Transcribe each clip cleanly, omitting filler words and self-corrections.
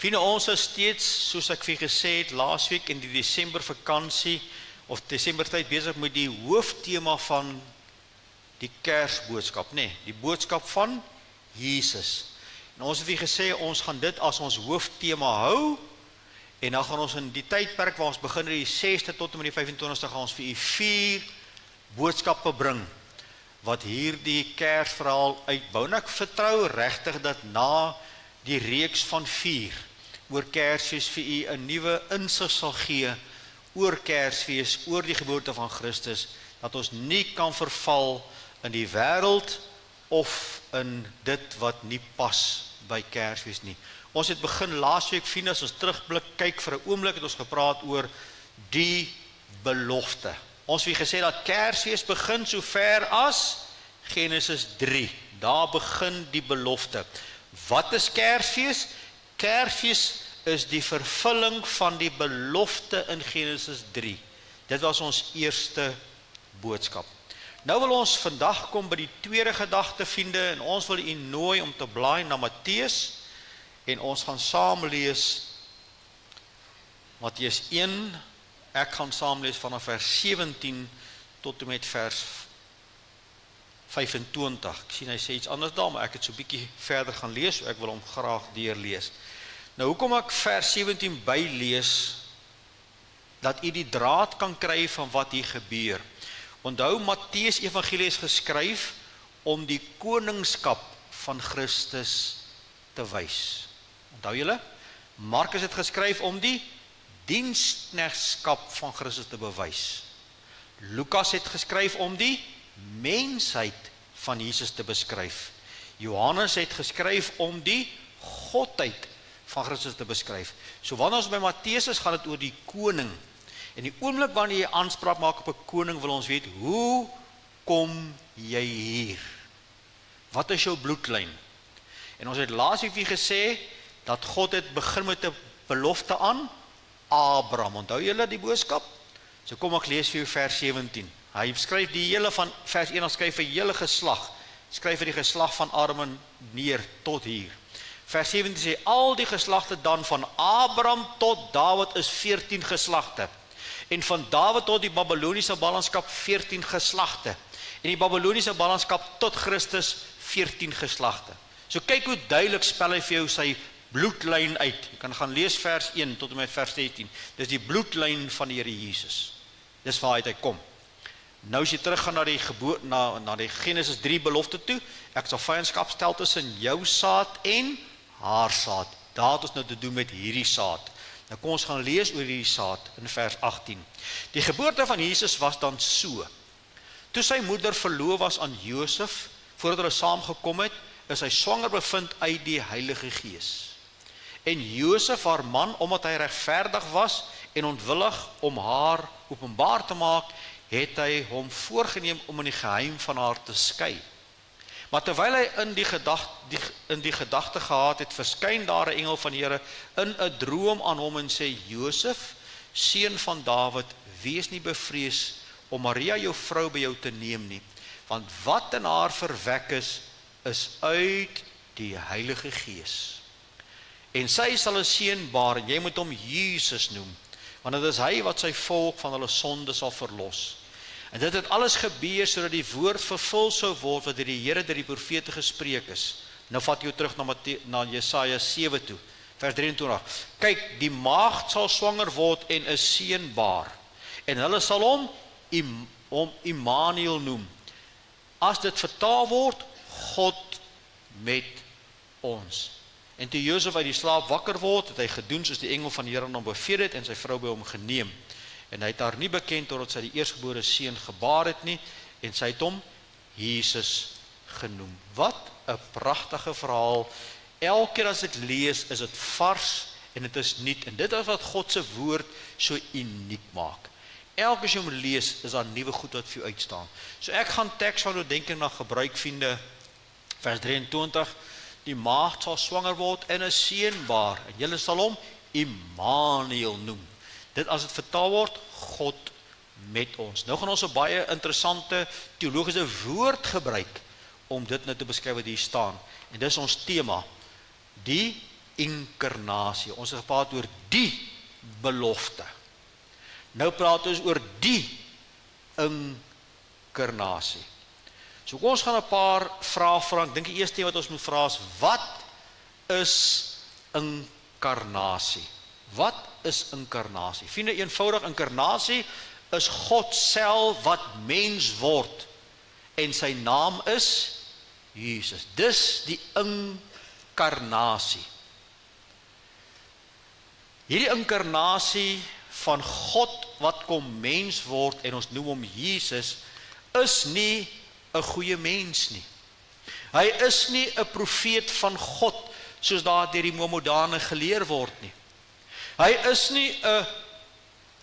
Vriende, ons is steeds, soos ek vir gesê het, laasweek in die Desember vakansie, of Desembertyd besig met die hoofthema van die Kersboodskap, nee, die boodskap van Jesus. En ons het vir gesê, ons gaan dit as ons hoofthema hou, en dan gaan ons in die tydperk waar ons begin die 6de tot en met die 25ste, gaan ons vir u 4 boodskappe bring, wat hier die Kersverhaal uitbou. En ek vertrou regtig dat na die reeks van 4 oor Kersfees vir u 'n nuwe insig sal gee oor Kersfees, oor die geboorte van Christus, dat ons nie kan verval in die wêreld of in dit wat nie pas by Kersfees nie. Ons het begin laasweek, vriende, as ons terugblik kyk vir 'n oomblik, het ons gepraat oor die belofte. Ons het gesê dat Kersfees begin so ver as Genesis 3. Daar begin die belofte. Wat is Kersfees? Kersfees is die vervulling van die belofte in Genesis 3. Dit was ons eerste boodskap. Nou wil ons vandag kom by die tweede gedagte, vriende, en ons wil u nooi om te blaai na Matteus, en ons gaan saam lees Matteus 1, ek gaan saam lees vanaf vers 17 tot en met vers 25. Ek sien hy sê iets anders daar, maar ek het so 'n bietjie verder gaan lees, so ek wil hom graag deurlees. Nou, hoekom ek vers 17 bylees, dat u die draad kan kry van wat hier gebeur. Onthou, Matteus Evangelie is geskryf om die koningskap van Christus te wys. Onthou julle? Markus het geskryf om die diensknegskap van Christus te bewys. Lukas het geskryf om die mensheid van Jesus te beskryf. Johannes het geskryf om die godheid van Christus te beskryf. So wanneer ons by Matteus is, gaan dit oor die koning. En die oomblik wanneer jy aanspraak maak op 'n koning, wil ons weet, hoe kom jy hier? Wat is jou bloedlyn? En ons het laasweek weer gesê, dat God het begin met 'n belofte aan Abraham. Onthou julle die boodskap? So kom ek lees vir jou vers 17. Hy skryf die hele van vers 1, skryf vir hele geslag. Skryf vir die geslag van Abraham neer tot hier. Vers 17 sê, al die geslagte dan van Abraham tot Dawid is 14 geslagte. En van Dawid tot die Babyloniese ballingskap 14 geslagte. En die Babyloniese ballingskap tot Christus 14 geslagte. So kyk hoe duidelik spel hy vir jou sy bloedlyn uit. Jy kan gaan lees vers 1 tot en met vers 13. Dis die bloedlyn van die Here Jesus. Dis waaruit hy kom. Nou as jy teruggaan na die na die Genesis 3 belofte toe, ek sal vyandskap stel tussen jou saad en haar saad. Daar het ons nou te doen met hierdie saad. Nou kom ons gaan lees oor hierdie saad in vers 18. Die geboorte van Jesus was dan so. Toe sy moeder verloof was aan Josef, voordat hulle saamgekom het, is hy swanger bevind uit die Heilige Gees. En Josef, haar man, omdat hy regverdig was en ontwillig om haar openbaar te maak, het hy hom voorgeneem om in die geheim van haar te skei. Maar terwyl hy in die gedagte gehad het, verskyn daar 'n engel van die Here in 'n droom aan hom en sê, Josef, seun van Dawid, wees nie bevrees om Maria jou vrou by jou te neem nie, want wat in haar verwek is uit die Heilige Gees. En sy sal 'n seun baar, en jy moet hom Jesus noem, want dit is hy wat sy volk van hulle sonde sal verlos. En dit het alles gebeur sodat die woord vervul sou word wat deur die Here deur die profete gespreek is. Nou vat jy terug na Jesaja 7 toe, vers 23. Kyk, die maagd sal swanger word en 'n seun baar, en hulle sal hom Immanuel noem. As dit vertaal word, God met ons. En toe Josef uit die slaap wakker word, het hy gedoen soos die engel van die Here hom beveel het en sy vrou by hom geneem. En hy het haar nie bekend totdat sy die eerstgebore seun gebaar het nie, en sy het hom Jesus genoem. Wat 'n pragtige verhaal. Elke keer as ek lees, is dit vars en dit is nuut. En dit is wat God se woord so uniek maak. Elke keer as jy hom lees, is daar nuwe goed wat vir jou uitstaan. So ek gaan teks van oordeenking na gebruik, vriende, vers 23. Die maagd sal swanger word en 'n seun baar, en julle sal hom Immanuel noem. Dit as dit vertaal word, God met ons. Nou gaan ons 'n baie interessante teologiese woord gebruik om dit nou te beskryf wat hier staan. En dis ons tema, die inkarnasie. Ons het gepraat oor die belofte. Nou praat ons oor die inkarnasie. So kom ons gaan 'n paar vrae vra. Ek dink die eerste wat ons moet vra is, wat is inkarnasie? Wat is inkarnasie? Vriende, eenvoudig, inkarnasie is God self wat mens word en sy naam is Jesus. Dis die inkarnasie. Hierdie inkarnasie van God wat kom mens word en ons noem hom Jesus, is nie 'n goeie mens nie. Hy is nie 'n profeet van God soos daar deur die Mohammedane geleer word nie. Hy is nie 'n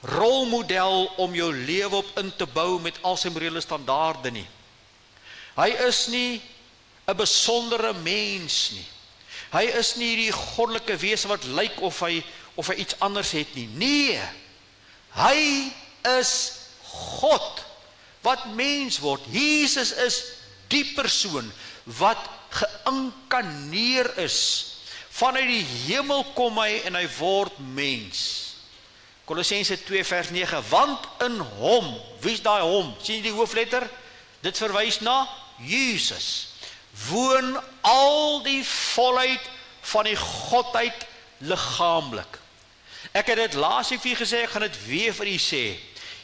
rolmodel om jou lewe op in te bou met al sy morele standaarde nie. Hy is nie 'n besondere mens nie. Hy is nie die goddelike wese wat lyk of hy iets anders het nie. Nee, hy is God wat mens word. Jesus is die persoon wat geïnkarneer is. Vanuit die hemel kom hy en hy word mens. Kolossense 2 vers 9, want in hom, wie is daai hom? Sien jy die hoofletter? Dit verwys na Jesus. Woon al die volheid van die Godheid liggaamlik. Ek het dit laas vir gesê, ek gaan dit weer vir u sê.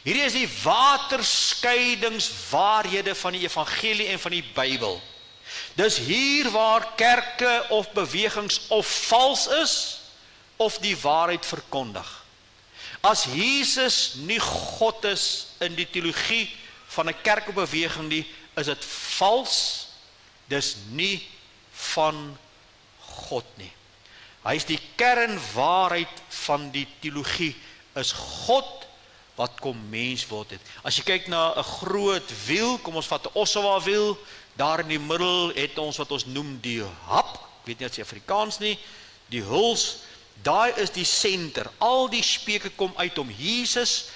Hierdie is die waterskeidingswaarhede van die evangelie en van die Bybel. Dis hier waar kerke of bewegings of vals is, of die waarheid verkondig. As Jesus nie God is in die teologie van 'n kerk of beweging nie, is dit vals, dis nie van God nie. Hy is die kernwaarheid van die teologie, is God wat kom mens word het. As jy kyk na 'n groot wiel, kom ons vat 'n Ossawa wiel, daar in die middel het ons wat ons noem die hap, ek weet nie as jy Afrikaans nie, die huls, daai is die senter. Al die speke kom uit hom. Jesus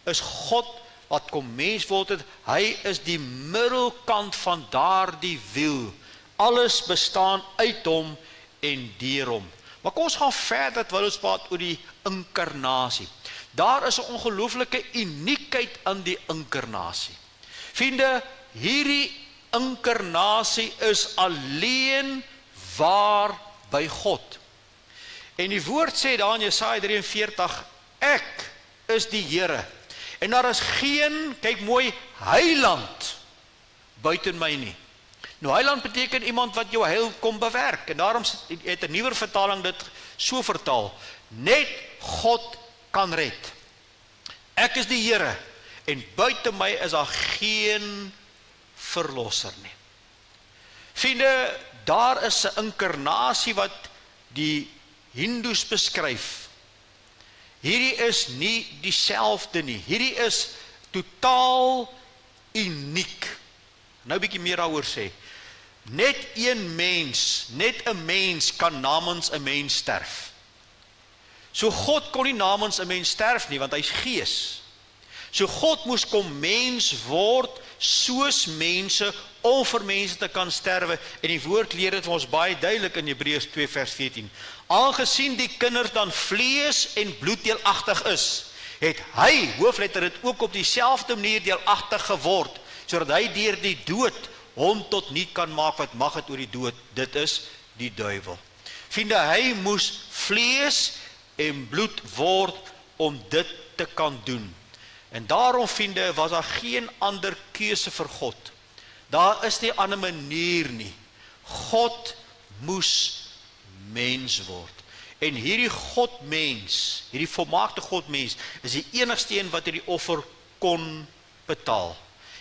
is God wat kom mens word het. Hy is die middelkant van daardie wiel. Alles bestaan uit hom en deur hom. Maar kom ons gaan verder terwyl ons praat oor die inkarnasie. Daar is 'n ongelooflike uniekheid aan die inkarnasie. Vriende, hierdie inkarnasie is alleen waar by God. En die woord sê daar in Jesaja 43, ek is die Here. En daar is geen, kyk mooi, heiland buiten my nie. Nou heiland beteken iemand wat jou heil kom bewerk. En daarom het 'n nuwer vertaling dit so vertaal. Net God kan red. Ek is die Here en buiten my is daar geen verlosser nie. Vriende, daar is 'n inkarnasie wat die Hindoes beskryf. Hierdie is nie dieselfde nie. Hierdie is totaal uniek. Nou 'n bietjie meer daaroor sê. Net een mens, net 'n mens kan namens 'n mens sterf. So God kon nie namens 'n mens sterf nie, want hy's gees. So God moes kom mens word soos mense om vir mense te kan sterwe. En die woord leer dit vir ons baie duidelik in Hebreërs 2 vers 14. Aangesien die kinders dan vlees en bloed deelagtig is, het hy, hoofletter, dit ook op dieselfde manier deelagtig geword, sodat hy deur die dood hom tot niet kan maak wat mag het oor die dood. Dit is die duiwel. Vriende, hy moes vlees en bloed word om dit te kan doen. En daarom, vriende, was daar geen ander keuse vir God. Daar is nie 'n ander manier nie. God moes mens word. En hierdie Godmens, hierdie volmaakte Godmens, is die enigste een wat hierdie offer kon betaal.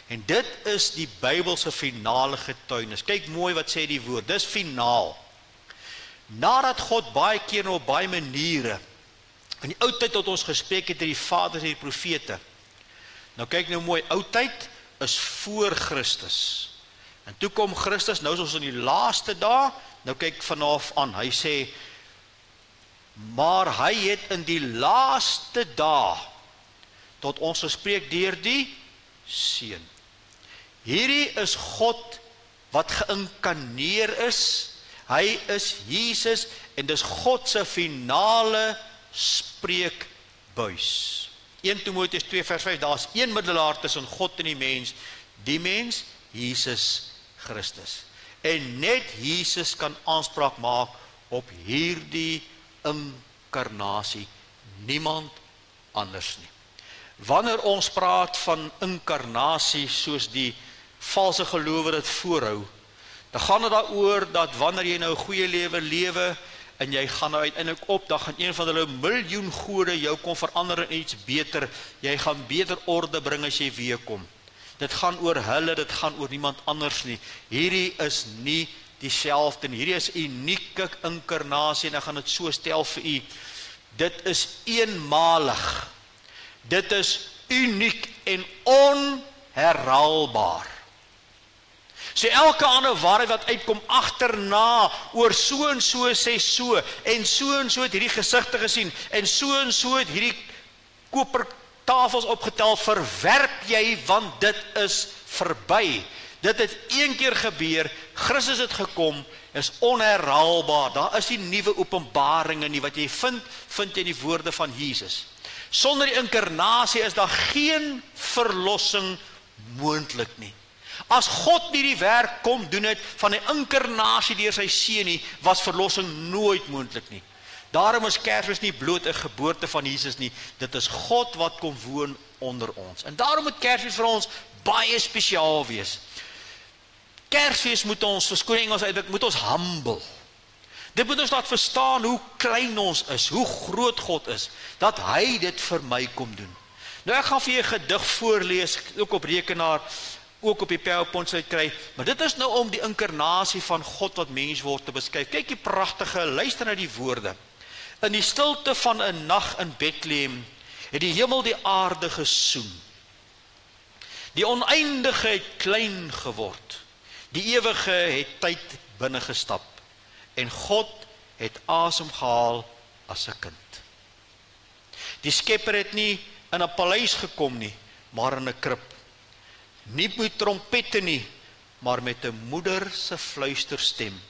En dit is die Bybelse finale getuienis. Kyk mooi wat sê die woord, dis finaal. Nadat God baie keer op baie maniere, in die ou tyd tot ons gespreek het, die vaders en die profete. Nou kyk nou mooi, ou tyd is voor Christus. En toe kom Christus, nou is ons in die laaste dae, nou kyk vanaf aan, hy sê, maar hy het in die laaste dae tot ons gespreek deur die Seun. Hierdie is God wat geïnkarneer is. Hy is Jesus en dis God se finale spreekbuis. 1 Timoteus 2 vers 5, daar is een middelaar tussen God en die mens, Jesus Christus. En net Jesus kan aanspraak maak op hierdie inkarnasie, niemand anders nie. Wanneer ons praat van inkarnasie soos die valse gelowe dit voorhou, dan gaan dit daaroor dat wanneer jy nou 'n goeie lewe lewe en jy gaan nou uiteindelik op, dan gaan een van hulle miljoen gode jou kon verander in iets beter. Jy gaan beter orde bring as jy weer kom. Dit gaan oor hulle, dit gaan oor niemand anders nie. Hierdie is nie dieselfde nie. Hierdie is 'n unieke inkarnasie en ek gaan dit so stel vir u. Dit is eenmalig. Dit is uniek en onherhaalbaar. So elke ander waarheid wat uitkom agterna oor so en so sê so en so het hierdie gesigte gesien en so het hierdie kopertafels opgetel, verwerp jy want dit is verby. Dit het een keer gebeur, Christus het gekom, is onherhaalbaar. Daar is nie nuwe openbaringe nie, wat jy vind jy in die woorde van Jesus. Sonder die inkarnasie is daar geen verlossing moontlik nie. As God nie die werk kom doen het van die inkarnasie deur sy seun nie, was verlossing nooit moontlik nie. Daarom is Kersfees nie bloot 'n geboorte van Jesus nie, dit is God wat kom woon onder ons. En daarom moet Kersfees vir ons baie spesiaal wees. Kersfees moet ons, verskoon Engels uitdruk, moet ons humble. Dit moet ons laat verstaan hoe klein ons is, hoe groot God is, dat hy dit vir my kom doen. Nou ek gaan vir 'n gedig voorlees, ook op rekenaar, ook op die PowerPoint sal kry, maar dit is nou om die inkarnasie van God wat mens word te beskryf. Kyk die pragtige, luister na die woorde. In die stilte van 'n nag in Bethlehem het die hemel die aarde gesoen. Die oneindige het klein geword. Die ewige het tyd binne gestap. En God het asem gehaal as 'n kind. Die Skepper het nie in 'n paleis gekom nie, maar in 'n krib. Nie met trompette nie, maar met 'n moeder se fluisterstem.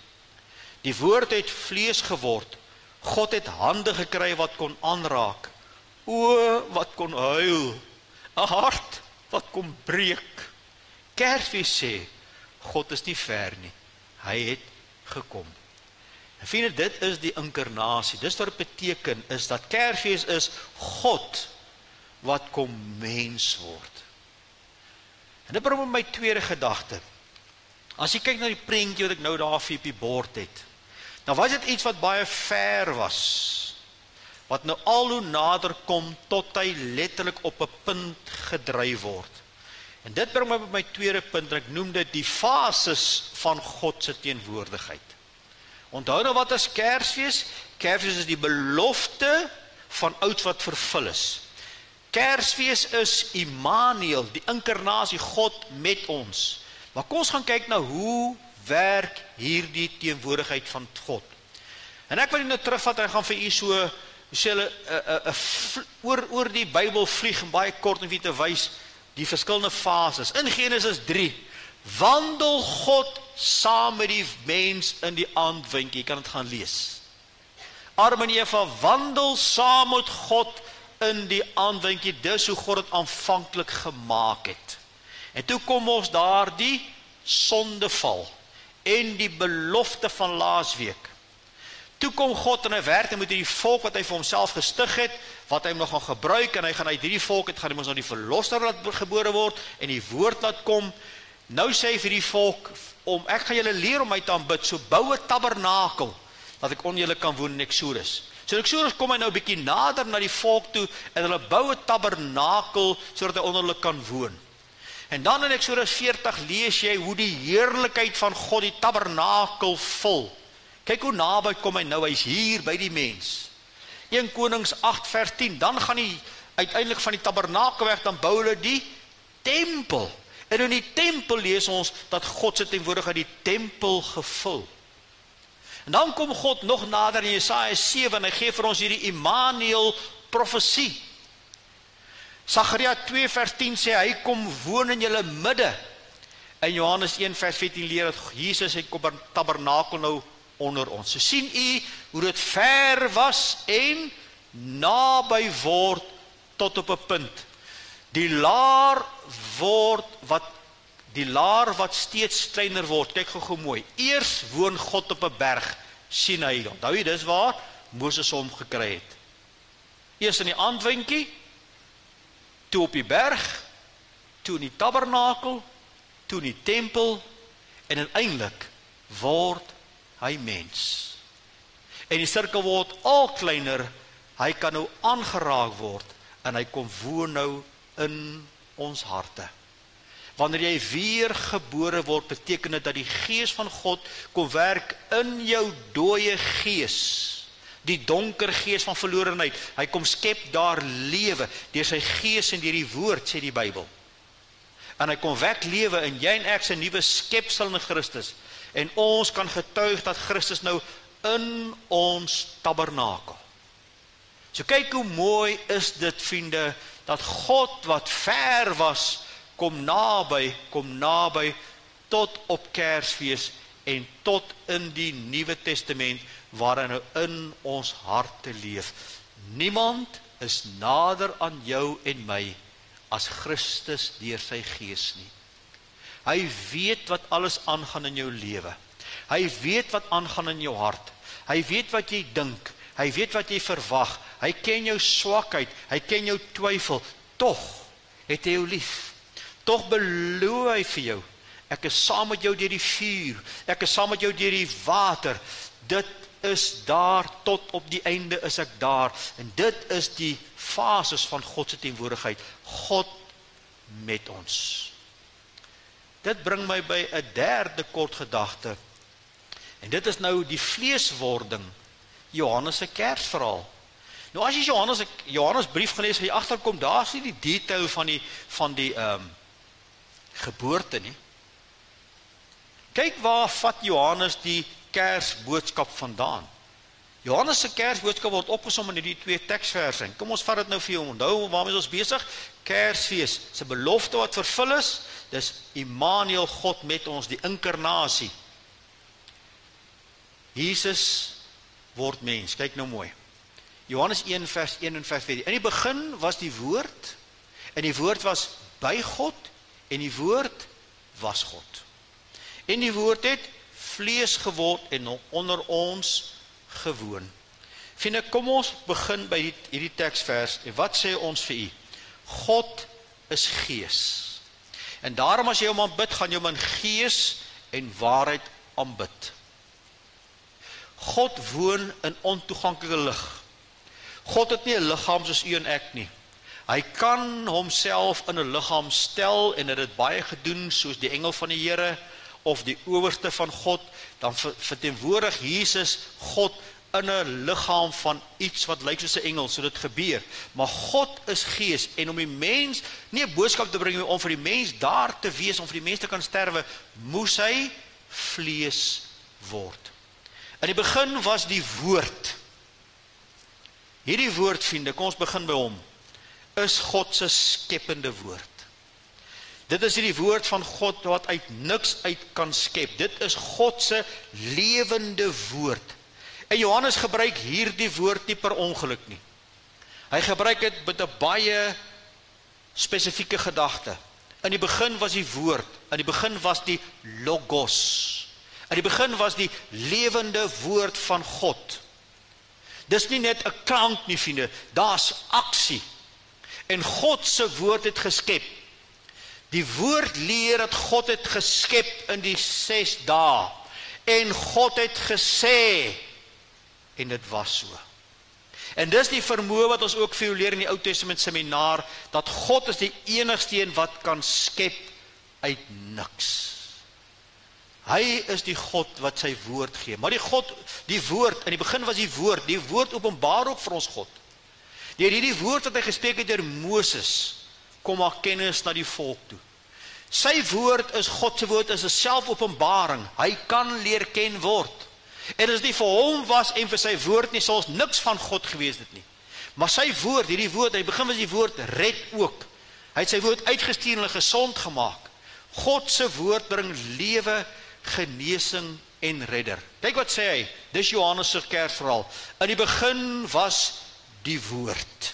Die woord het vlees geword. God het hande gekry wat kon aanraak, oë wat kon huil, 'n hart wat kon breek. Kersfees sê, God is nie ver nie, hy het gekom. En vriende, dit is die inkarnasie. Dis wat dit beteken, is dat Kersfees is God wat kom mens word. En dit bring my tweede gedagte. As jy kyk na die prentjie wat ek nou daar vir op die bord het, nou was dit iets wat baie ver was, wat nou al hoe nader kom tot hy letterlik op 'n punt gedryf word. En dit bring my op my tweede punt, en ek noem dit die fases van God se teenwoordigheid. Onthou nou wat is Kersfees? Kersfees is die belofte van ouds wat vervul is. Kersfees is Immanuel, die inkarnasie, God met ons. Maar kom ons gaan kyk na hoe werk hierdie teenwoordigheid van God. En ek wil nou terugvat en ek gaan vir u so oor die Bybel vlieg en baie kort om vir te wys die verskillende fases. In Genesis 3 wandel God saam met die mens in die aandwindjie. Jy kan dit gaan lees. Adam en Eva wandel saam met God in die aandwindjie. Dis hoe God dit aanvanklik gemaak het. En toe kom ons daar die sondeval en die belofte van laasweek. Toe kom God en hy werk met hierdie volk wat hy vir homself gestig het, wat hy nog gaan gebruik, en hy gaan uit hierdie volk, het gaan hy ons nou die verlosser laat gebore word, en die woord laat kom. Nou sê hy vir die volk, ek gaan julle leer om my te aanbid, so bou 'n tabernakel, dat ek onder julle kan woon in Exodus. So in Exodus kom hy nou 'n bietjie nader na die volk toe, en hulle bou 'n tabernakel, sodat hy onder hulle kan woon. En dan in Exodus 40 lees jy hoe die heerlikheid van God die tabernakel vul. Kyk hoe naby kom hy nou, hy is hier by die mens. 1 Konings 8 vers 10, dan gaan hy uiteindelik van die tabernakel weg, dan bou hulle die tempel. En in die tempel lees ons dat God se teenwoordigheid die tempel gevul. En dan kom God nog nader in Jesaja 7 en hy gee vir ons hierdie Immanuel profesie. Sagaria 2 vers 10 sê hy kom woon in julle midde. In Johannes 1 vers 14 leer dat Jesus het kom tabernakel nou onder ons. So sien u hoe dit ver was en naby word tot op 'n punt. Die laar wat steeds kleiner word. Kyk gou mooi. Eers woon God op 'n berg, Sinai. Onthou jy dis waar Moses hom gekry het. Eers in die aandwindjie, toe op die berg, toe in die tabernakel, toe in die tempel en uiteindelik word hy mens. En die sirkel word al kleiner, hy kan nou aangeraak word en hy kom woon nou in ons harte. Wanneer jy weer gebore word, beteken dit dat die Gees van God kom werk in jou dooie gees. Die donker gees van verlorenheid. Hy kom skep daar lewe deur sy gees en deur die woord, sê die Bybel. En hy kom wek lewe in jy en ek se nuwe skepsel in Christus. En ons kan getuig dat Christus nou in ons tabernakel. So kyk hoe mooi is dit, vriende, dat God wat ver was, kom naby tot op Kersfees en tot in die Nuwe Testament waar hy nou in ons harte leef. Niemand is nader aan jou en my as Christus deur sy Gees nie. Hy weet wat alles aangaan in jou lewe. Hy weet wat aangaan in jou hart. Hy weet wat jy dink. Hy weet wat jy verwag. Hy ken jou swakheid. Hy ken jou twyfel. Tog het hy jou lief. Tog beloof hy vir jou. Ek is saam met jou deur die vuur. Ek is saam met jou deur die water. Dit is daar tot op die einde is ek daar. En dit is die fases van God se teenwoordigheid. God met ons. Dit bring my by 'n derde kort gedagte. En dit is nou die vleeswording. Johannes se Kersverhaal. Nou as jy Johannes brief gelees, gaan jy agterkom, daar is nie die detail van die geboorte nie. Kyk waar vat Johannes die Kersboodskap vandaan. Johannes se Kersboodskap word opgesom in hierdie 2 teksverse. Kom ons vat dit nou vir jou onthou, waarmee ons besig? Kersfees, se belofte wat vervul is, dis Immanuel, God met ons, die inkarnasie. Jesus word mens, kyk nou mooi. Johannes 1 vers 1 en vers 2. In die begin was die woord, en die woord was by God, en die woord was God. En die woord het vlees geword en onder ons gewoon. Vriende, kom ons begin by hierdie teksvers, en wat sê ons vir u? God is gees. En daarom as jy hom aanbid, gaan jy hom in gees en waarheid aanbid. God woon in ontoeganklike lig. God het nie 'n liggaam soos u en ek nie. Hy kan homself in 'n liggaam stel en het dit baie gedoen soos die engel van die Here of die owerste van God, dan verteenwoordig Jesus God in 'n liggaam van iets wat lyk soos 'n engel, so dit gebeur. Maar God is gees en om die mens nie 'n boodskap te bring om vir die mens daar te wees, om vir die mens te kan sterwe, moes hy vlees word. In die begin was die woord. Hierdie woord, vriende, kom ons begin by hom, is God se skepende woord. Dit is hierdie woord van God wat uit niks uit kan skep. Dit is God se lewende woord. En Johannes gebruik hierdie woord nie per ongeluk nie. Hy gebruik dit met 'n baie spesifieke gedagte. In die begin was die woord, in die begin was die logos. In die begin was die lewende woord van God. Dis nie net 'n klank nie, vriende, daar's aksie. En God se woord het geskep. Die woord leer dat God het geskep in die 6 dae. En God het gesê, en dit was so. En dis die vermoë wat ons ook veel leer in die Ou Testament seminar, dat God is die enigste een wat kan skep uit niks. Hy is die God wat sy woord gee. Maar die woord, in die begin was die woord openbaar ook vir ons God. Deur hierdie woord wat hy gespreek het deur Moses, kom maar kennis na die volk toe. Sy woord is God se woord, is 'n selfopenbaring. Hy kan leer ken word. En as dit vir hom was en vir sy woord nie, sou ons niks van God gewees het nie. Maar sy woord, hierdie woord, in die begin was die woord red ook. Hy het sy woord uitgestuur en hulle gesond gemaak. God se woord bring lewe, genesing en redder. Kyk wat sê hy, dis Johannes se Kersverhaal. In die begin was die woord.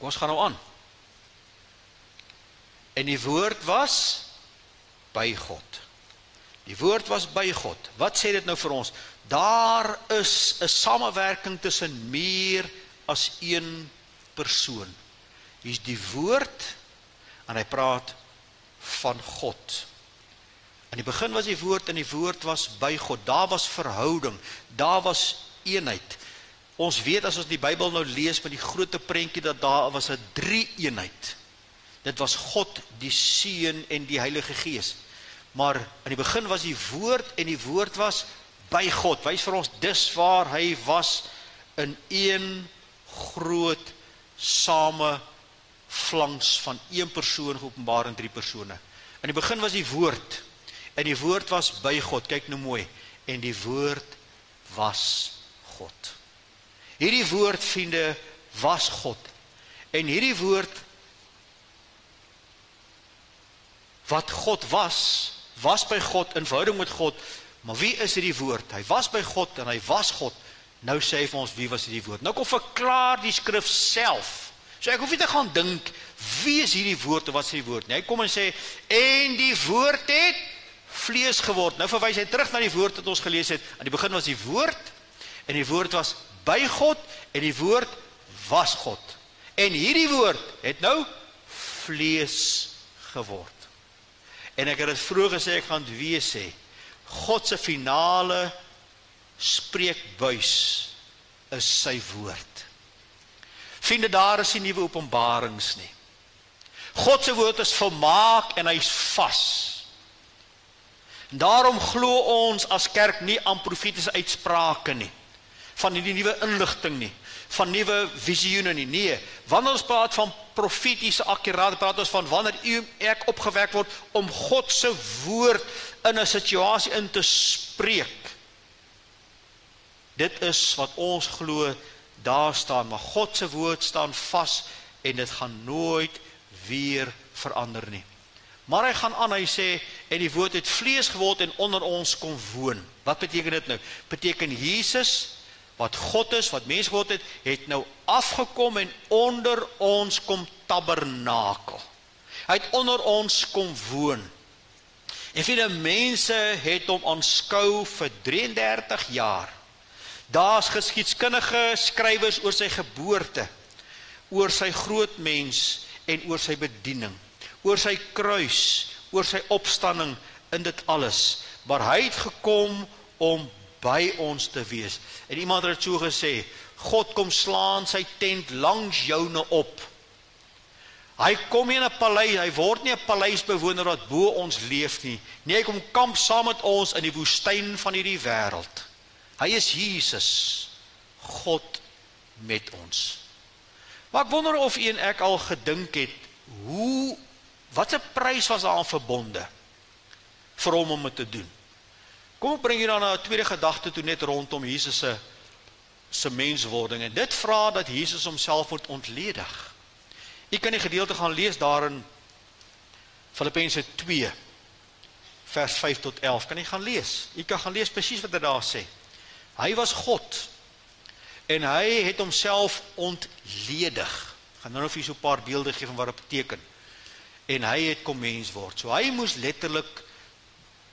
Ons gaan nou aan. En die woord was by God. Die woord was by God. Wat sê dit nou vir ons? Daar is 'n samewerking tussen meer as een persoon. Hier is die woord en hy praat van God. In die begin was die woord en die woord was by God. Daar was verhouding, daar was eenheid. Ons weet as ons die Bybel nou lees met die groot prentjie dat daar was 'n drie-eenheid. Dit was God, die Seun en die Heilige Gees. Maar in die begin was die woord en die woord was by God. Wys vir ons dis waar hy was in een groot samevlangs van een persoon geopenbaar in drie persone. In die begin was die woord en die woord was by God. Kyk nou mooi. En die woord was God. Hierdie woord, vriende, was God. En hierdie woord wat God was by God in verhouding met God. Maar wie is hierdie woord? Hy was by God en hy was God. Nou sê hy vir ons, wie was hierdie woord? Nou kom verklaar die skrif self. So ek hoef nie te gaan dink, wie is hierdie woord of wat is die woord? Nee, hy kom en sê, en die woord het vlees geword. Nou verwys hy terug na die woord wat ons gelees het. Aan die begin was die woord, en die woord was by God, en die woord was God. En hierdie woord het nou vlees geword. En ek het dit vroeër gesê, ek gaan het weer sê, God se finale spreekbuis is sy woord. Vriende, daar is nie nuwe openbarings nie. God se woord is volmaak en hy is vas. En daarom glo ons as kerk nie aan profetiese uitsprake nie, van die nuwe inligting nie, van nuwe visioene nie. Nee, wanneer ons praat van profetiese akkuraat, praat ons van wanneer u en ek opgewek word om God se woord in 'n situasie in te spreek. Dit is wat ons glo daar staan, maar God se woord staan vas en dit gaan nooit weer verander nie. Maar hy gaan aan, hy sê, en die woord het vlees geword en onder ons kom woon. Wat beteken dit nou? Beteken Jesus, wat God is, wat mens geword het nou afgekom en onder ons kom tabernakel. Hy het onder ons kom woon. En vele mense het hom aanskou vir 33 jaar. Daar's geskiedkundige skrywers oor sy geboorte, oor sy groot mens en oor sy bediening, oor sy kruis, oor sy opstanding in dit alles. Maar hy het gekom om by ons te wees. En iemand het so gesê, God kom slaan sy tent langs joune op. Hy kom nie in 'n paleis, hy word nie 'n paleisbewoner wat bo ons leef nie. Nee, hy kom kamp saam met ons in die woestyn van hierdie wêreld. Hy is Jesus, God met ons. Maar ek wonder of u en ek al gedink het, wat 'n prys was daaraan verbonde vir hom om dit te doen. Kom ek bring hier dan 'n tweede gedagte toe net rondom Jesus se menswording. En dit vra dat Jesus homself moet ontledig. U kan die gedeelte gaan lees daar in Filippense 2, vers 5 tot 11. Kan u gaan lees? U kan gaan lees presies wat hy daar sê. Hy was God en hy het homself ontledig. Ek gaan nou vir u so 'n paar beelde gee van wat dit beteken. En hy het kom mens word. So hy moes letterlik,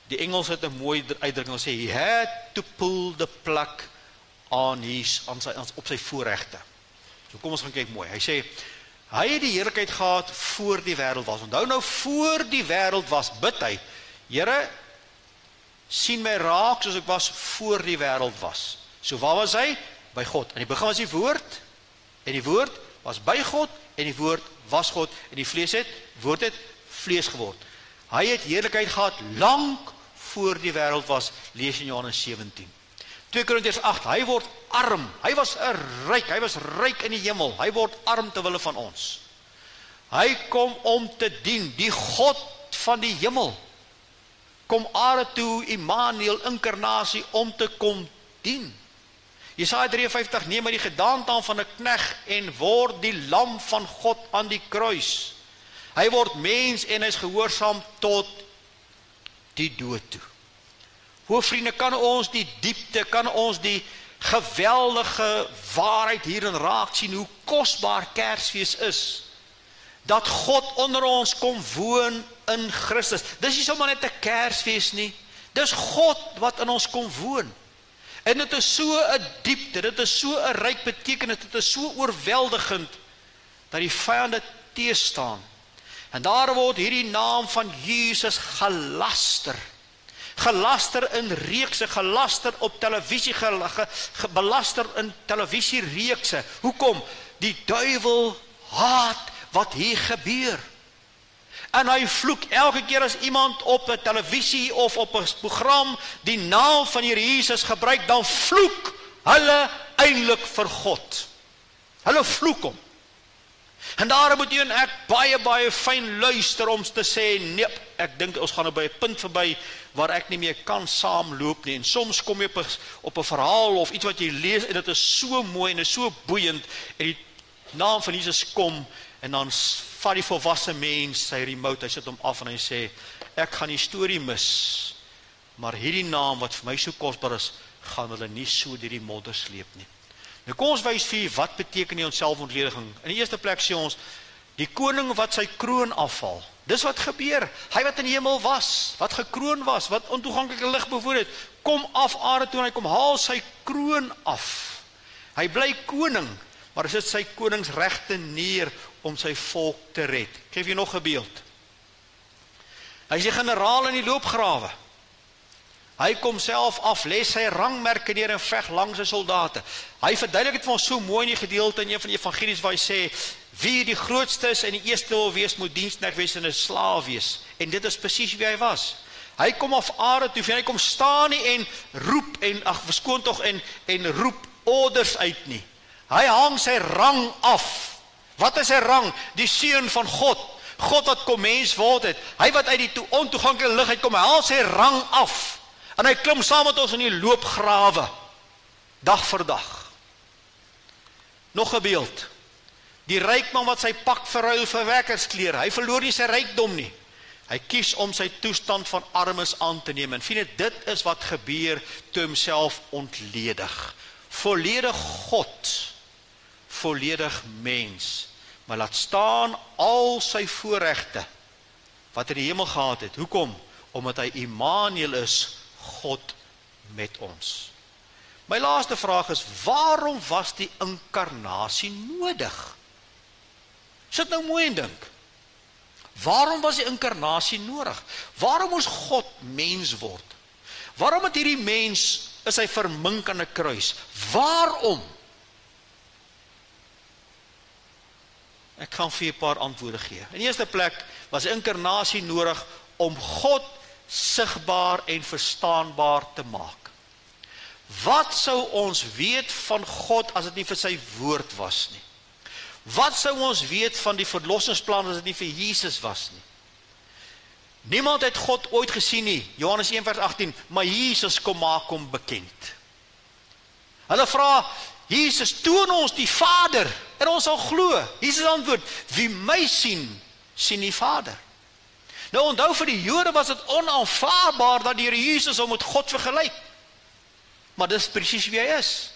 die Engels het 'n mooi uitdrukking, sê he had to pull the plug op sy voorregte. So kom ons gaan kyk mooi. Hy sê hy het die heerlikheid gehad voor die wêreld was. Onthou nou, voor die wêreld was, bid hy, Here, sien my raak soos ek was voor die wêreld was. So waar was hy? By God. In die begin was die woord, en die woord was by God, en die woord was God, en die woord het vlees geword. Hy het heerlikheid gehad lank voor die wêreld was, lees in Johannes 17. 2 Korintiërs 8, hy word arm, hy was ryk in die hemel, hy word arm ter wille van ons. Hy kom om te dien, die God van die hemel, kom aarde toe, Immanuel, inkarnasie, om te kom dien. Jesaja 53, neem maar die gedaante aan van 'n knegt en word die lam van God aan die kruis. Hy word mens en hy is gehoorsaam tot die dood toe. vriende, kan ons die diepte, kan ons die geweldige waarheid hierin raak sien, hoe kosbaar Kersfees is, dat God onder ons kom woon in Christus. Dis nie sommer net 'n Kersfees nie, dis God wat in ons kom woon. En dit is so 'n diepte, dit is so 'n ryk betekenis, dit is so oorweldigend, dat die vyande teëstaan. En daar word hierdie naam van Jesus gelaster. Gelaster in reekse, gelaster op televisie, belaster in televisiereekse. Hoekom? Die duiwel haat wat hier gebeur. En hy vloek elke keer as iemand op 'n televisie of op 'n program die naam van Here Jesus gebruik, dan vloek hulle eintlik vir God. Hulle vloek hom. En daarom moet jy en ek baie fyn luister om te sê, nee, ek dink ons gaan nou by 'n punt verby waar ek nie meer kan saamloop nie. En soms kom jy op 'n verhaal of iets wat jy lees en dit is so mooi en dit is so boeiend en die naam van Jesus kom en dan vat die volwasse mens sy remote, hy sit hom af en hy sê, ek gaan die storie mis, maar hierdie naam wat vir my so kosbaar is, gaan hulle nie so deur die modder sleep nie. Nou kom ons wys vir wat beteken die onsselfontlediging. In die eerste plek sê ons, die koning wat sy kroon afval. Dis wat gebeur. Hy wat in die hemel was, wat gekroon was, wat ontoeganklike lig bevoor het, kom af aarde toe en hy kom haal sy kroon af. Hy bly koning, maar hy sit sy koningsregte neer om sy volk te red. Ek geef jy nog 'n beeld. Hy is die generaal in die loopgrawe. Hy kom self af, lê sy rangmerke neer en veg langs sy soldate. Hy verduidelik dit vir ons so mooi in die gedeelte in een van die evangelies waar hy sê, wie die grootste is en die eerste wil wees, moet diensknegt wees en 'n slaaf wees. En dit is presies wie hy was. Hy kom af aarde toe, en hy kom staan nie en roep en verskoon tog en roep orders uit nie. Hy hang sy rang af. Wat is sy rang? Die seun van God. God wat kom mens word het. Hy wat uit die ontoeganklike lig uitkom, hy haal sy rang af. En hy klim saam met ons in die loopgrawe. Dag vir dag. Nog 'n beeld. Die rykman wat sy pak verruil vir werkersklere. Hy verloor nie sy rykdom nie. Hy kies om sy toestand van armes aan te neem. En vriende, dit is wat gebeur toe homself ontledig. Volledig God. Volledig mens. Maar laat staan al sy voorregte wat hy in die hemel gehad het. Hoekom? Omdat hy Immanuel is, God met ons. My laaste vraag is, waarom was die inkarnasie nodig? Sit nou mooi en dink. Waarom was die inkarnasie nodig? Waarom moes God mens word? Waarom het hierdie mens, is hy vermink aan 'n kruis? Waarom? Ek gaan vir 'n paar antwoorde gee. In die eerste plek was die inkarnasie nodig om God sigbaar en verstaanbaar te maak. Wat sou ons weet van God as dit nie vir sy woord was nie? Wat sou ons weet van die verlossingsplan as dit nie vir Jesus was nie? Niemand het God ooit gesien nie, Johannes 1 vers 18, maar Jesus kom maak hom bekend. Hulle vra, Jesus, toon ons die Vader, en ons sal glo. Jesus antwoord, wie my sien, sien die Vader. Nou onthou, vir die Jode was dit onaanvaarbaar dat die Here Jesus hom met God vergelyk. Maar dis presies wie hy is.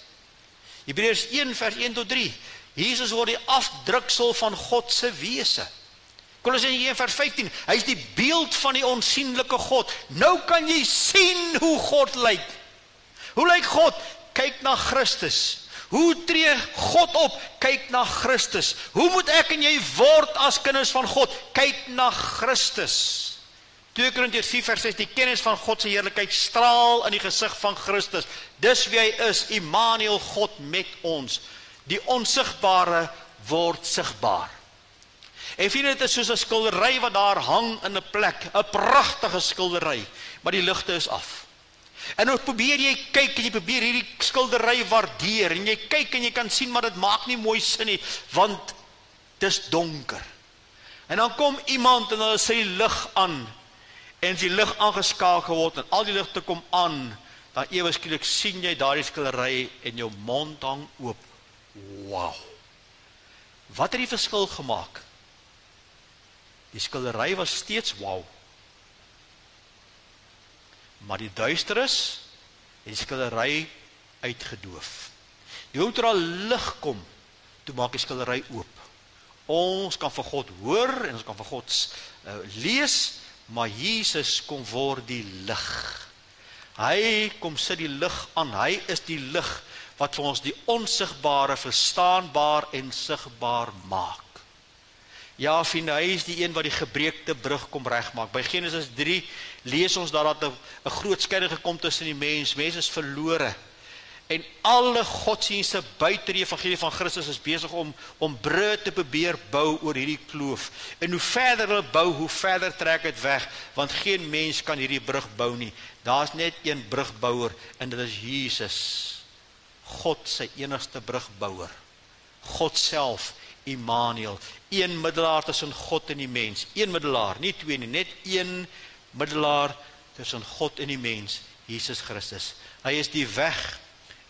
Hebreërs 1 vers 1 tot 3. Jesus word die afdruksel van God se wese. Kolossense 1 vers 15. Hy is die beeld van die onsienlike God. Nou kan jy sien hoe God lyk. Hoe lyk God? Kyk na Christus. Hoe tree God op? Kyk na Christus. Hoe moet ek en jy word as kinders van God? Kyk na Christus. 2 Korintiërs 4 vers 6, die kennis van God se heerlikheid straal in die gesig van Christus. Dis wie hy is, Immanuel, God met ons. Die onsigbare word sigbaar. En vriende, dit is soos 'n skildery wat daar hang in 'n plek, 'n pragtige skildery, maar die ligte is af. En nou probeer jy kyk en jy probeer hierdie skildery waardeer en jy kyk en jy kan sien maar dit maak nie mooi sin nie, want dis donker. En dan kom iemand en hulle sê lig aan en as die lig aangeskakel word en al die ligte kom aan, dan ewe skielik sien jy daardie skildery en jou mond hang oop. Wow. Wat het die verskil gemaak? Die skildery was steeds wow. maar die duisternis het die skildery uitgedoof. Die oomblik toe daar lig kom, toe maak die skildery oop. Ons kan vir God hoor en ons kan vir God lees, maar Jesus kom word die lig. Hy kom sit die lig aan, hy is die lig wat vir ons die onsigbare verstaanbaar en sigbaar maak. Ja, vriende, hy is die een wat die gebreekte brug kom regmaak. By Genesis 3 lees ons dat 'n groot skeiding gekom tussen die mens is verlore. En alle godsdienste buite die evangelie van Christus is besig om brug te probeer bou oor hierdie kloof. En hoe verder hulle bou, hoe verder trek dit weg, want geen mens kan hierdie brug bou nie. Daar's net een brugbouer en dit is Jesus. God sy enigste brugbouer. God self, Immanuel, een middelaar tussen God en die mens. Een middelaar, nie twee nie, net een middelaar tussen God en die mens, Jesus Christus. Hy is die weg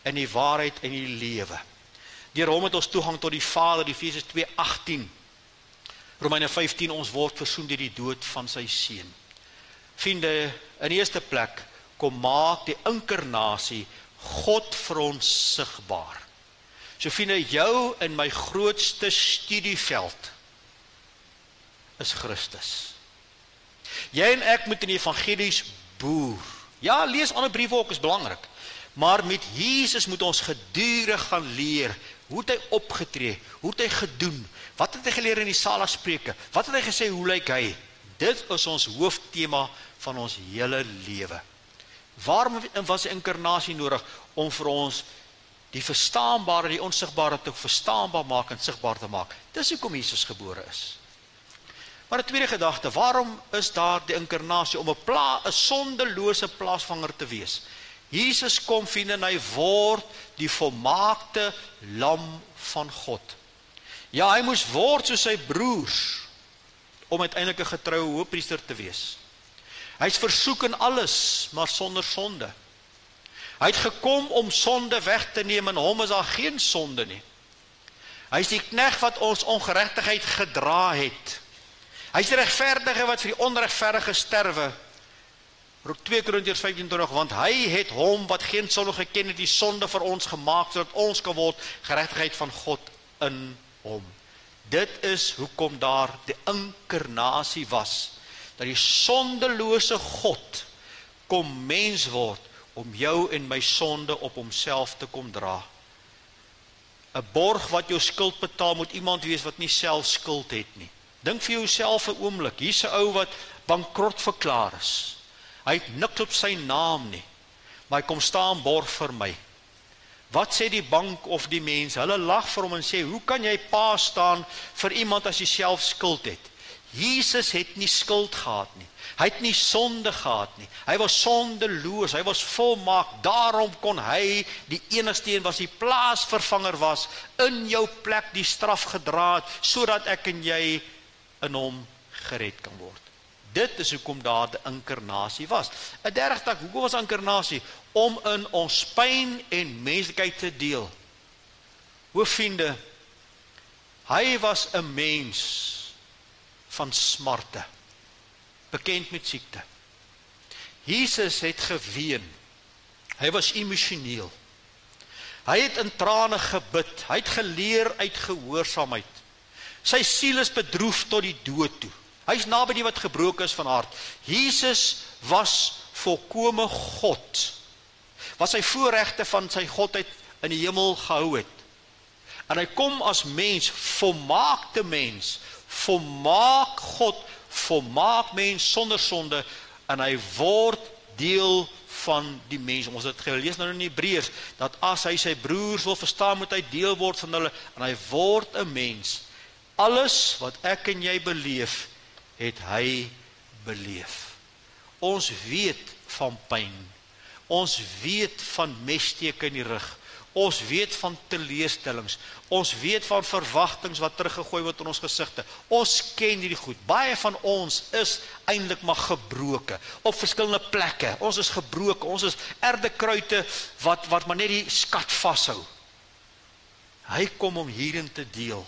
en die waarheid en die lewe. Deur hom het ons toegang tot die Vader, Efesiërs 2:18. Romeine 15, ons word versoen deur die dood van sy seun. Vriende, in die eerste plek, kom maak die inkarnasie God vir ons sigbaar. So vriende, jou en my grootste studieveld is Christus. Jy en ek moet in die evangelies boer. Ja, lees ander briewe ook, is belangrik. Maar met Jesus moet ons gedurig gaan leer, hoe het hy opgetree, hoe het hy gedoen, wat het hy geleer in die Saligspreuke, wat het hy gesê, hoe lyk hy? Dit is ons hooftema van ons hele lewe. Waarom was die inkarnasie nodig? Om vir ons die verstaanbare, die onsigbare te verstaanbaar maak en sigbaar te maak. Dis hoekom Jesus gebore is. Maar 'n tweede gedagte, waarom is daar die inkarnasie? Om 'n sondelose plaasvanger te wees. Jesus kom, vriende, en hy word die volmaakte lam van God. Ja, hy moes word soos sy broers, om uiteindelik 'n getroue hoëpriester te wees. Hy is versoek in alles, maar sonder sonde. Hy het gekom om sonde weg te neem, en hom is daar geen sonde nie. Hy is die knegt wat ons ongeregtigheid gedra het. Hy is die regverdige wat vir die onregverdige sterwe. 2 Korintiërs 15:20, want hy het hom wat geen sonde geken het, die sonde vir ons gemaak, sodat ons kan word geregtigheid van God in hom. Dit is hoekom daar die inkarnasie was, dat die sondelose God kom mens word, om jou en my sonde op homself te kom dra. 'n borg wat jou skuld betaal, moet iemand wees wat nie self skuld het nie. Dink vir jouself 'n oomblik, hier's 'n ou wat bankrot verklaar is. Hy het niks op sy naam nie, maar hy kom staan borg vir my. Wat sê die bank of die mens? Hulle lag vir hom en sê, hoe kan jy pa staan vir iemand as jy self skuld het? Jesus het nie skuld gehad nie. Hy het nie sonde gehad nie. Hy was sondeloos, hy was volmaak. Daarom kon hy die enigste een was die plaasvervanger was, in jou plek die straf gedra het, sodat ek en jy in hom gered kan word. Dit is hoekom daar die inkarnasie was. 'n derde tak, hoekom was inkarnasie? Om in ons pyn en menslikheid te deel. Hoe vriende, hy was 'n mens van smarte, bekend met siekte. Jesus het geween, hy was emosioneel, hy het in trane gebid, hy het geleer uit gehoorsaamheid, sy siel is bedroef tot die dood toe, hy is naby die wat gebroken is van hart. Jesus was volkome God, wat sy voorregte van sy godheid in die hemel gehou het, en hy kom as mens, volmaakte mens, volmaak God, volmaak mens sonder sonde, en hy word deel van die mens. Ons het gelees nou in Hebreërs, dat as hy sy broers wil verstaan, moet hy deel word van hulle, en hy word 'n mens. Alles wat ek en jy beleef, het hy beleef. Ons weet van pyn, ons weet van messteke in die rug, ons weet van teleurstellings, ons weet van verwagtings wat teruggegooi word in ons gesigte. Ons ken hierdie goed. Baie van ons is eintlik maar gebroken, op verskillende plekke. Ons is gebroken, ons is erdekruite wat maar net die skat vashou. Hy kom om hierin te deel.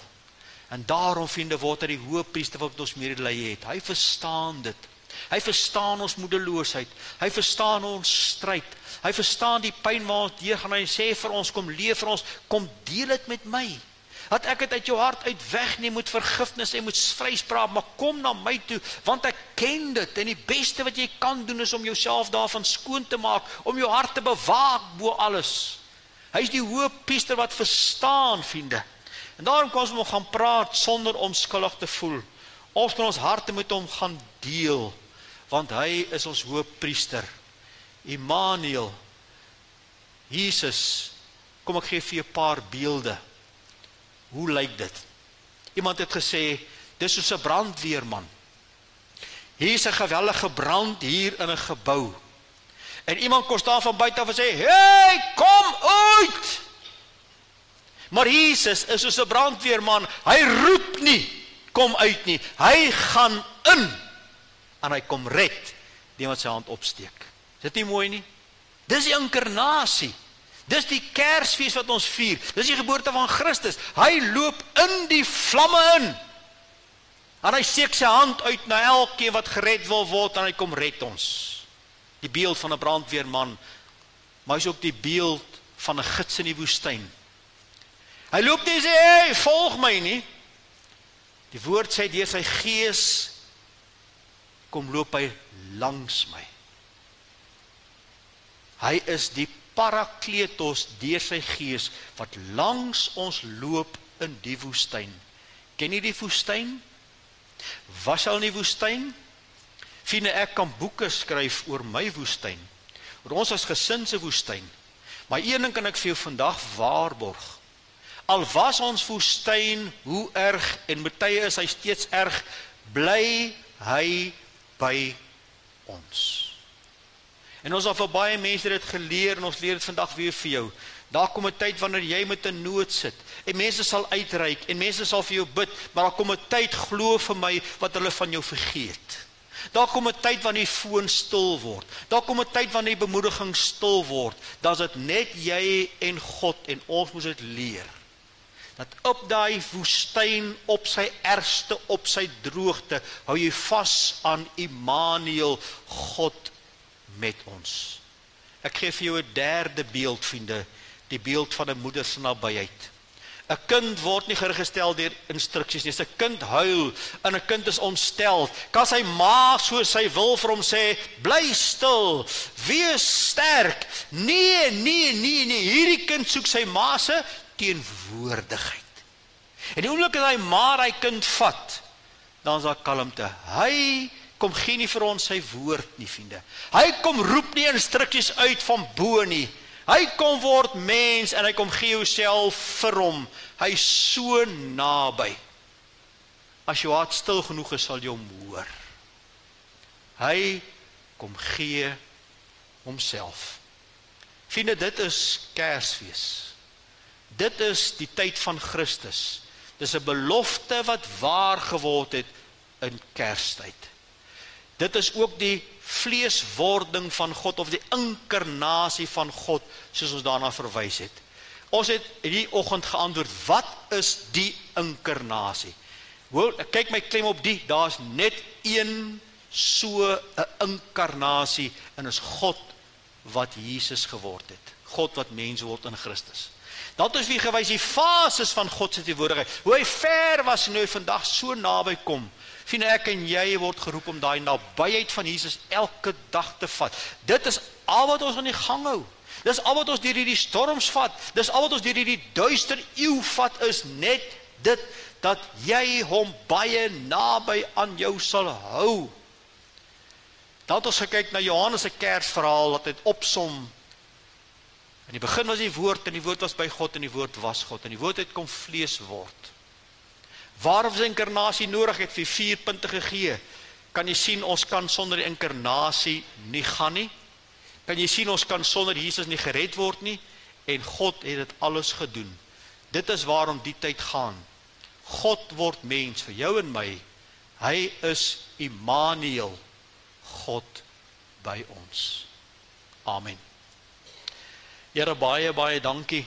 En daarom, vriende, word hy die hoëpriester wat ons medelee het. Hy verstaan dit. Hy verstaan ons moedeloosheid. Hy verstaan ons stryd. Hy verstaan die pyn waar ons deurgaan. Hy sê vir ons, kom leef vir ons, kom deel dit met my. Dat ek het uit jou hart uit wegneem met vergifnis en met vryspraak, maar kom na my toe, want ek ken dit, en die beste wat jy kan doen is om jouself daarvan skoon te maak, om jou hart te bewaak bo alles. Hy is die hoëpriester wat verstaan, vriende. En daarom kan ons met hom gaan praat sonder om skuldig te voel. Ons kan ons harte met hom gaan deel, want hy is ons hoëpriester. Immanuel, Jesus, kom ek gee vir jou 'n paar beelde. Hoe lyk dit? Iemand het gesê, dis soos 'n brandweerman. Hier is 'n geweldige brand hier in 'n gebou. En iemand kom staan van buite af en sê, hey, kom uit! Maar Jesus is soos 'n brandweerman, hy roep nie, kom uit nie, hy gaan in, en hy kom red, die wat sy hand opsteek. Is dit nie mooi nie? Dis die inkarnasie. Dis die Kersfees wat ons vier. Dis die geboorte van Christus. Hy loop in die vlamme in. En hy steek sy hand uit na elkeen wat gered wil word, en hy kom red ons. Die beeld van 'n brandweerman, maar hy is ook die beeld van 'n gids in die woestyn. Hy loop nie en sê, hey, volg my nie. Die woord sê, deur sy gees, kom loop hy langs my. Hy is die Parakletos deur sy gees, wat langs ons loop in die woestyn. Ken jy die woestyn? Was al in die woestyn? Vriende, ek kan boeke skryf oor my woestyn, oor ons as gesin se woestyn. Maar een ding kan ek vir jou vandag waarborg. Al was ons woestyn hoe erg, en met tye is hy steeds erg, bly hy by ons. En ons het vir baie mense dit geleer, en ons leer dit vandag weer vir jou. Daar kom 'n tyd wanneer jy met 'n nood sit, en mense sal uitreik, en mense sal vir jou bid, maar daar kom 'n tyd, glo vir my, wat hulle van jou vergeet. Daar kom 'n tyd wanneer die foon stil word. Daar kom 'n tyd wanneer die bemoediging stil word. Dan is dit net jy en God, en ons moet dit leer. Dat op daai woestyn, op sy ergste, op sy droogte, hou jy vas aan Immanuel, God met ons. Ek gee vir jou 'n derde beeld, vriende, die beeld van 'n moeder se nabyheid. 'n Kind word nie geregistreer deur instruksies nie. 'n Kind huil, en 'n kind is ontstel. Kan sy ma soos sy wil vir hom sê, bly stil, wees sterk. Nee, hierdie kind soek sy ma se teenwoordigheid. En die oomblik as hy ma hy kind vat, dan is daar kalmte. Hy kom gee nie vir ons sy woord nie, vriende. Hy kom roep nie instruksies uit van bo nie. Hy kom word mens, en hy kom gee jouself vir hom. Hy is so naby. As jou hart stil genoeg is, sal jy hom hoor. Hy kom gee homself. Vriende, dit is Kersfees. Dit is die tyd van Christus. Dis 'n belofte wat waar geword het in Kerstyd. Dit is ook die vleeswording van God, of die inkarnasie van God, soos ons daarna verwys het. Ons het die oggend geantwoord, wat is die inkarnasie? Wel, kyk my klem op die, daar is net een so 'n inkarnasie, en is God wat Jesus geword het. God wat mens word in Christus. Dat is wie gewys die fases van God se teenwoordigheid. Hoe hy ver was en hoe hy vandag so naby kom. Vriende, ek en jy word geroep om daai nabyheid van Jesus elke dag te vat. Dit is al wat ons aan die gang hou. Dis al wat ons deur hierdie storms vat. Dis al wat ons deur hierdie duister eeu vat, is net dit, dat jy hom baie naby aan jou sal hou. Dan het ons gekyk na Johannes se Kersverhaal, wat het opsom. In die begin was die woord, en die woord was by God, en die woord was God, en die woord het kom vlees word. Waarom is inkarnasie nodig? Het vir 4 punte gegee. Kan jy sien, ons kan sonder die inkarnasie nie gaan nie. Kan jy sien, ons kan sonder Jesus nie gered word nie. En God het dit alles gedoen. Dit is waarom die tyd gaan. God word mens vir jou en my. Hy is Immanuel, God by ons. Amen. Here, baie dankie